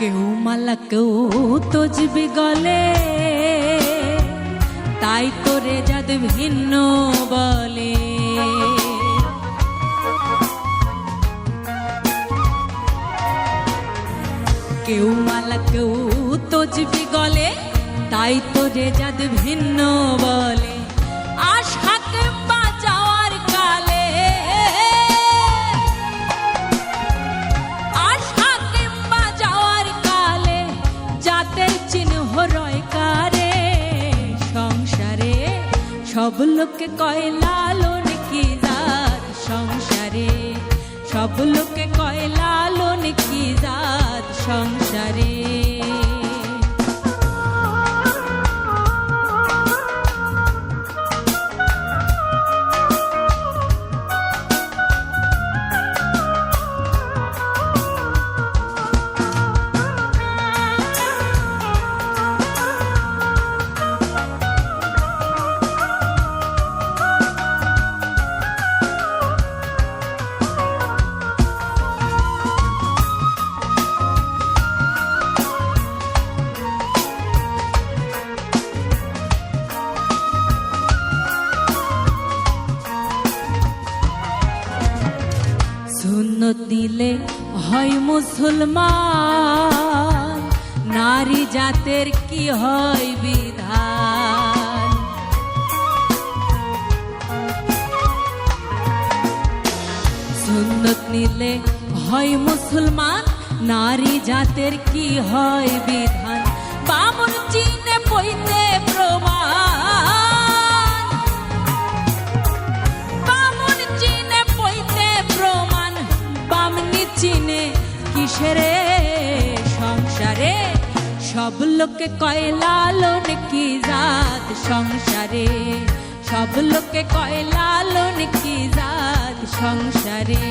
কেউ মালা কেউ তজবি গলে, তাই তোরে জাদ ভিন্ন বলে। কেউ মালা কেউ তজবি গলে, তাই তোরে জাদ ভিন্ন বলে। আশা কিংবা যাওয়ার কালে, আশা কিংবা যাওয়ার কালে জাতের চিহ্ন রয় কারে। সংসারে সব লোকে কয় লালন কি জাত, সংসারে সব লোকে কয় লালন কি জাত সংসারে। সুন্নত দিলে হয় মুসলমান, নারী জাতের কি হয় বিধান। সুন্নত নিলে হয় মুসলমান, নারী জাতের কি হয় বিধান। বামন চিনে পইতে প্রমাণ, বামন চিনে পইতে প্রমাণ, বামনি চিনে কিসেরে। সংসারে সব লোকে কয় লালন কি জাত সংসারে, সব লোকে কয় লালন কি জাত সংসারে।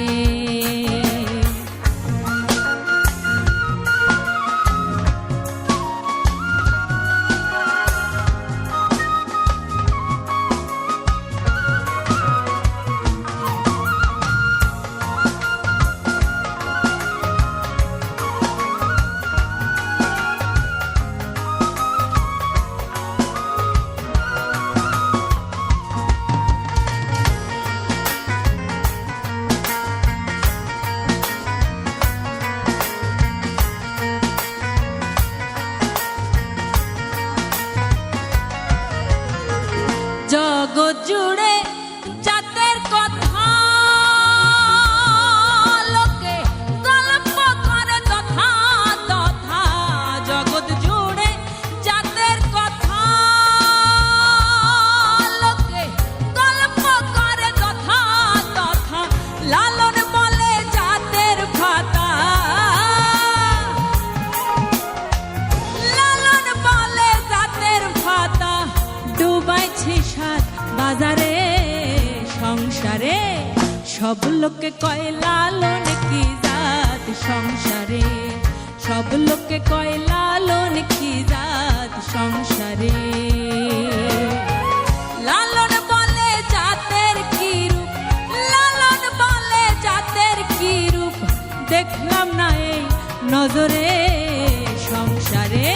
জগৎ জুড়ে জাতের কথা লোকে গল্প করে তথা তথা। জগৎ জুড়ে জাতের কথা লোকে গল্প করে তথা তথা। লালন বলে জাতের ভাতা, লালন বলে জাতের ভাতা। ডুবাইছি সাত বাজারে, সংসারে সব লোকে কয় লালন কি জাত সংসারে, সব লোকে কয় লালন কি জাত সংসারে। লালন বলে জাতের কি রূপ, লালন বলে জাতের কি রূপ, দেখলাম না এই নজরে। সংসারে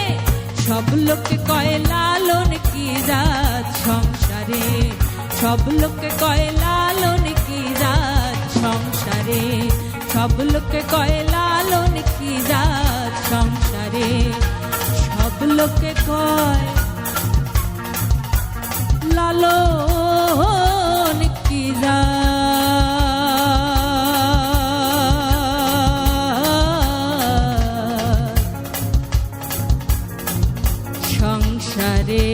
সব লোকে কয় লালন কি জাত সংসারে, সব লোকে কয় লালন কি জাত সংসারে, সব লোকে কয় লালন কি জাত সংসারে, সব লোকে কয় লালন কি জাত সংসারে।